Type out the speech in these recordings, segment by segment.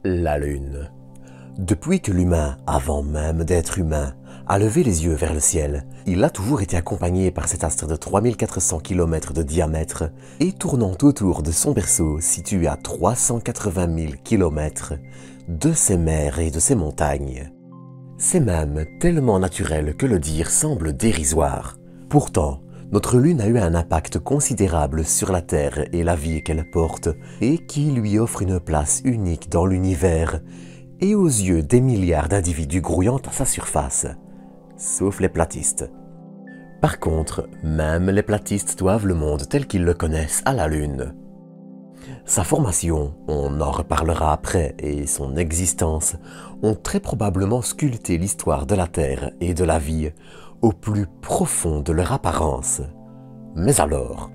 La Lune. Depuis que l'humain, avant même d'être humain, a levé les yeux vers le ciel, il a toujours été accompagné par cet astre de 3400 km de diamètre et tournant autour de son berceau situé à 380 000 km de ses mers et de ses montagnes. C'est même tellement naturel que le dire semble dérisoire. Pourtant, notre Lune a eu un impact considérable sur la Terre et la vie qu'elle porte et qui lui offre une place unique dans l'univers et aux yeux des milliards d'individus grouillant à sa surface, sauf les platistes. Par contre, même les platistes doivent le monde tel qu'ils le connaissent à la Lune. Sa formation, on en reparlera après, et son existence ont très probablement sculpté l'histoire de la Terre et de la vie au plus profond de leur apparence. Mais alors,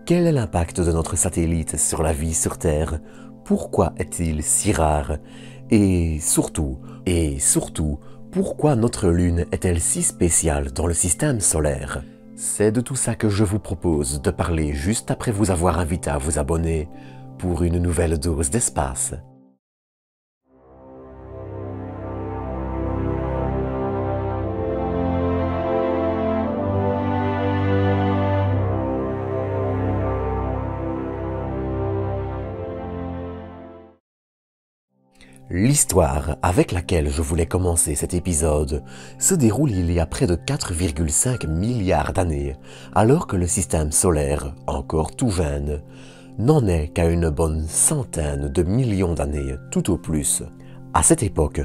quel est l'impact de notre satellite sur la vie sur Terre? Pourquoi est-il si rare? Et surtout, pourquoi notre Lune est-elle si spéciale dans le système solaire? C'est de tout ça que je vous propose de parler juste après vous avoir invité à vous abonner pour une nouvelle dose d'espace. L'histoire avec laquelle je voulais commencer cet épisode se déroule il y a près de 4,5 milliards d'années, alors que le système solaire, encore tout jeune, n'en est qu'à une bonne centaine de millions d'années tout au plus. À cette époque,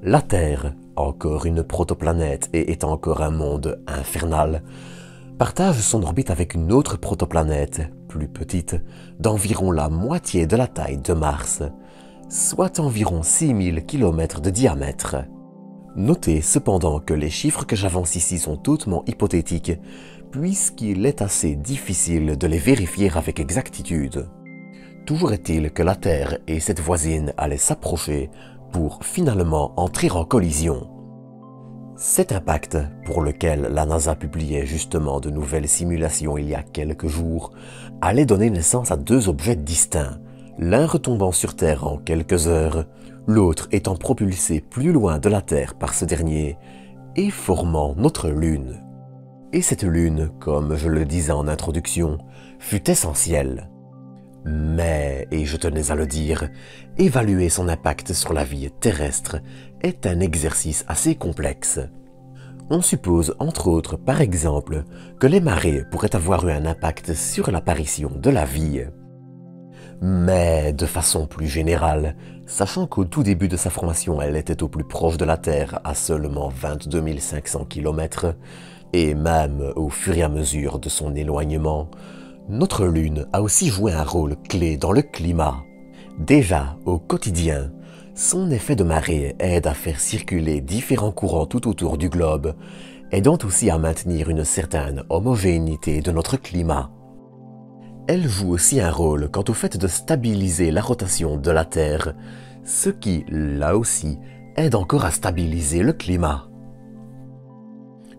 la Terre, encore une protoplanète et est encore un monde infernal, partage son orbite avec une autre protoplanète, plus petite, d'environ la moitié de la taille de Mars, soit environ 6000 km de diamètre. Notez cependant que les chiffres que j'avance ici sont hautement hypothétiques, puisqu'il est assez difficile de les vérifier avec exactitude. Toujours est-il que la Terre et cette voisine allaient s'approcher pour finalement entrer en collision. Cet impact, pour lequel la NASA publiait justement de nouvelles simulations il y a quelques jours, allait donner naissance à deux objets distincts, l'un retombant sur Terre en quelques heures, l'autre étant propulsé plus loin de la Terre par ce dernier et formant notre Lune. Et cette Lune, comme je le disais en introduction, fut essentielle. Mais, et je tenais à le dire, évaluer son impact sur la vie terrestre est un exercice assez complexe. On suppose entre autres, par exemple, que les marées pourraient avoir eu un impact sur l'apparition de la vie. Mais de façon plus générale, sachant qu'au tout début de sa formation elle était au plus proche de la Terre à seulement 22 500 km, et même au fur et à mesure de son éloignement, notre Lune a aussi joué un rôle clé dans le climat. Déjà, au quotidien, son effet de marée aide à faire circuler différents courants tout autour du globe, aidant aussi à maintenir une certaine homogénéité de notre climat. Elle joue aussi un rôle quant au fait de stabiliser la rotation de la Terre, ce qui, là aussi, aide encore à stabiliser le climat.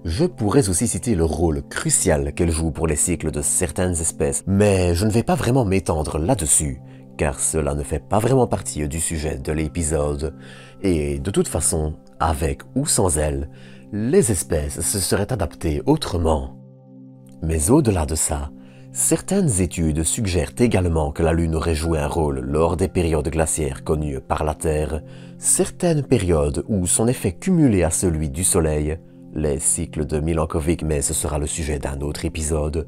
Je pourrais aussi citer le rôle crucial qu'elle joue pour les cycles de certaines espèces, mais je ne vais pas vraiment m'étendre là-dessus, car cela ne fait pas vraiment partie du sujet de l'épisode, et de toute façon, avec ou sans elle, les espèces se seraient adaptées autrement. Mais au-delà de ça, certaines études suggèrent également que la Lune aurait joué un rôle lors des périodes glaciaires connues par la Terre, certaines périodes où son effet cumulé à celui du Soleil, les cycles de Milankovitch, mais ce sera le sujet d'un autre épisode,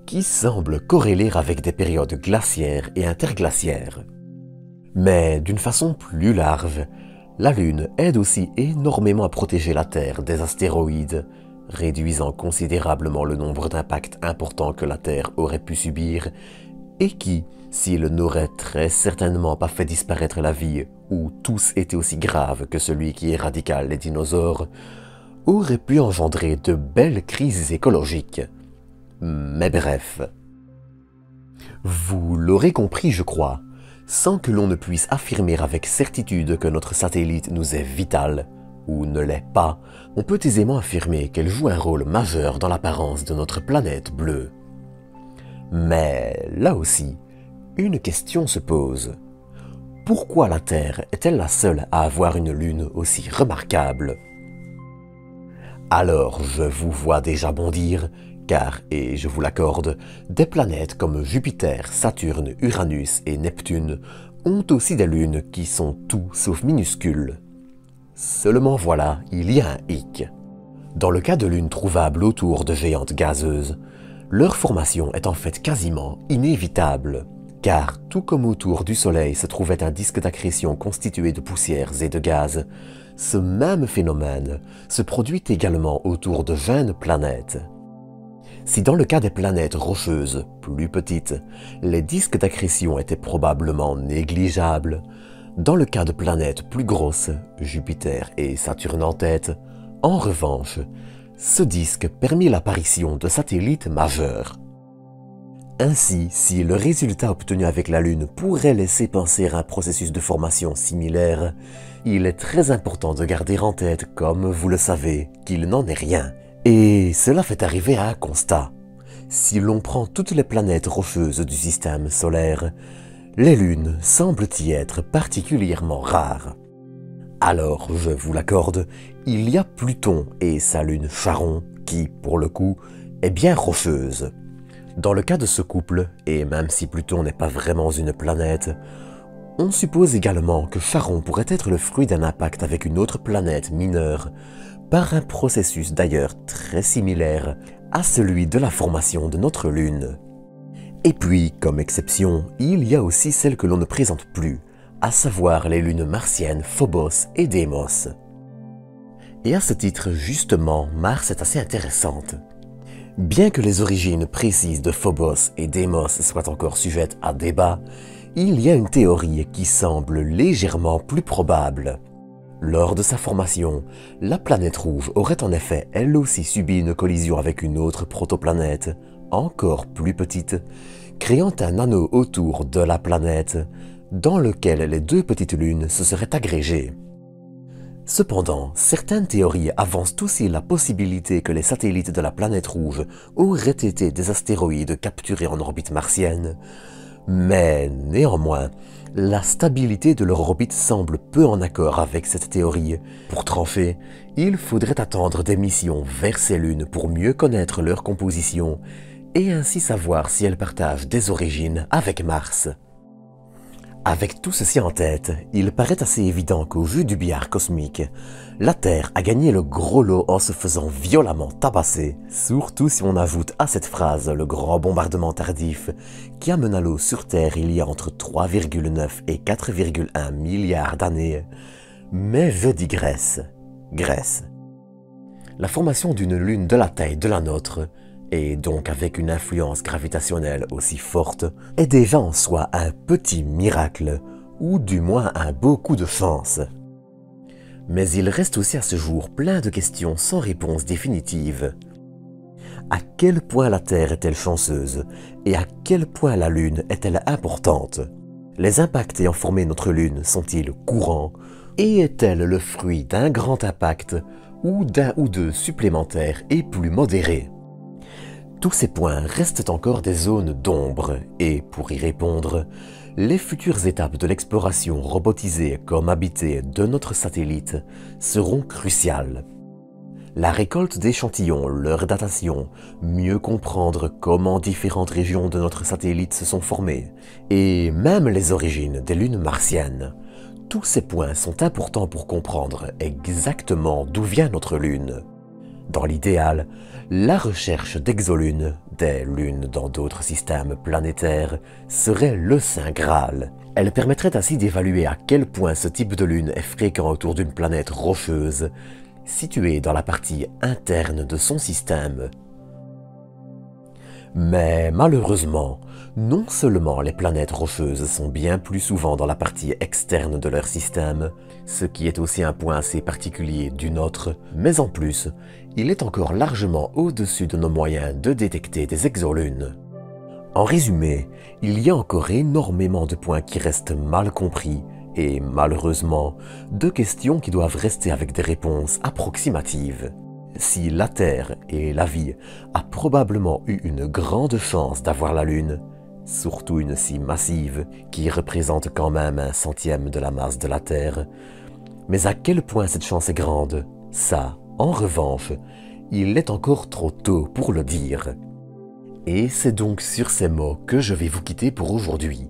qui semblent corréler avec des périodes glaciaires et interglaciaires. Mais d'une façon plus large, la Lune aide aussi énormément à protéger la Terre des astéroïdes, réduisant considérablement le nombre d'impacts importants que la Terre aurait pu subir et qui, s'il n'aurait très certainement pas fait disparaître la vie ou tous été aussi graves que celui qui éradiqua les dinosaures, aurait pu engendrer de belles crises écologiques. Mais bref. Vous l'aurez compris, je crois, sans que l'on ne puisse affirmer avec certitude que notre satellite nous est vital, ou ne l'est pas, on peut aisément affirmer qu'elle joue un rôle majeur dans l'apparence de notre planète bleue. Mais là aussi, une question se pose. pourquoi la Terre est-elle la seule à avoir une lune aussi remarquable? Alors je vous vois déjà bondir, car, et je vous l'accorde, des planètes comme Jupiter, Saturne, Uranus et Neptune ont aussi des lunes qui sont tout sauf minuscules. Seulement voilà, il y a un hic. Dans le cas de lunes trouvables autour de géantes gazeuses, leur formation est en fait quasiment inévitable, car tout comme autour du Soleil se trouvait un disque d'accrétion constitué de poussières et de gaz, ce même phénomène se produit également autour de 20 planètes. Si dans le cas des planètes rocheuses, plus petites, les disques d'accrétion étaient probablement négligeables, dans le cas de planètes plus grosses, Jupiter et Saturne en tête, en revanche, ce disque permit l'apparition de satellites majeurs. Ainsi, si le résultat obtenu avec la Lune pourrait laisser penser à un processus de formation similaire, il est très important de garder en tête, comme vous le savez, qu'il n'en est rien. Et cela fait arriver à un constat. Si l'on prend toutes les planètes rocheuses du système solaire, les lunes semblent y être particulièrement rares. Alors, je vous l'accorde, il y a Pluton et sa lune Charon, qui, pour le coup, est bien rocheuse. Dans le cas de ce couple, et même si Pluton n'est pas vraiment une planète, on suppose également que Charon pourrait être le fruit d'un impact avec une autre planète mineure, par un processus d'ailleurs très similaire à celui de la formation de notre Lune. Et puis, comme exception, il y a aussi celles que l'on ne présente plus, à savoir les lunes martiennes Phobos et Deimos. Et à ce titre, justement, Mars est assez intéressante. Bien que les origines précises de Phobos et Deimos soient encore sujettes à débat, il y a une théorie qui semble légèrement plus probable. Lors de sa formation, la planète rouge aurait en effet elle aussi subi une collision avec une autre protoplanète, encore plus petite, créant un anneau autour de la planète, dans lequel les deux petites lunes se seraient agrégées. Cependant, certaines théories avancent aussi la possibilité que les satellites de la planète rouge auraient été des astéroïdes capturés en orbite martienne, mais néanmoins, la stabilité de leur orbite semble peu en accord avec cette théorie. Pour trancher, il faudrait attendre des missions vers ces lunes pour mieux connaître leur composition et ainsi savoir si elles partagent des origines avec Mars. Avec tout ceci en tête, il paraît assez évident qu'au vu du billard cosmique, la Terre a gagné le gros lot en se faisant violemment tabasser, surtout si on ajoute à cette phrase le grand bombardement tardif qui amena l'eau sur Terre il y a entre 3,9 et 4,1 milliards d'années. Mais je digresse. Grèce. La formation d'une lune de la taille de la nôtre, et donc avec une influence gravitationnelle aussi forte, est déjà en soi un petit miracle, ou du moins un beau coup de chance. Mais il reste aussi à ce jour plein de questions sans réponse définitive. À quel point la Terre est-elle chanceuse, et à quel point la Lune est-elle importante? Les impacts ayant formé notre Lune sont-ils courants, et est-elle le fruit d'un grand impact, ou d'un ou deux supplémentaires et plus modérés? Tous ces points restent encore des zones d'ombre et, pour y répondre, les futures étapes de l'exploration robotisée comme habitée de notre satellite seront cruciales. La récolte d'échantillons, leur datation, mieux comprendre comment différentes régions de notre satellite se sont formées, et même les origines des lunes martiennes. Tous ces points sont importants pour comprendre exactement d'où vient notre Lune. Dans l'idéal, la recherche d'exolunes, des lunes dans d'autres systèmes planétaires, serait le Saint Graal. Elle permettrait ainsi d'évaluer à quel point ce type de lune est fréquent autour d'une planète rocheuse, située dans la partie interne de son système. Mais malheureusement, non seulement les planètes rocheuses sont bien plus souvent dans la partie externe de leur système, ce qui est aussi un point assez particulier du nôtre, mais en plus, il est encore largement au-dessus de nos moyens de détecter des exolunes. En résumé, il y a encore énormément de points qui restent mal compris et, malheureusement, de questions qui doivent rester avec des réponses approximatives. Si la Terre et la vie a probablement eu une grande chance d'avoir la Lune, surtout une si massive qui représente quand même 1/100 de la masse de la Terre. Mais à quel point cette chance est grande, ça, en revanche, il est encore trop tôt pour le dire. Et c'est donc sur ces mots que je vais vous quitter pour aujourd'hui.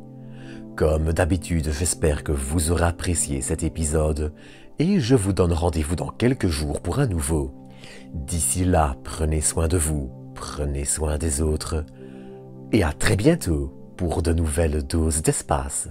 Comme d'habitude, j'espère que vous aurez apprécié cet épisode et je vous donne rendez-vous dans quelques jours pour un nouveau. D'ici là, prenez soin de vous, prenez soin des autres et à très bientôt pour de nouvelles doses d'espace.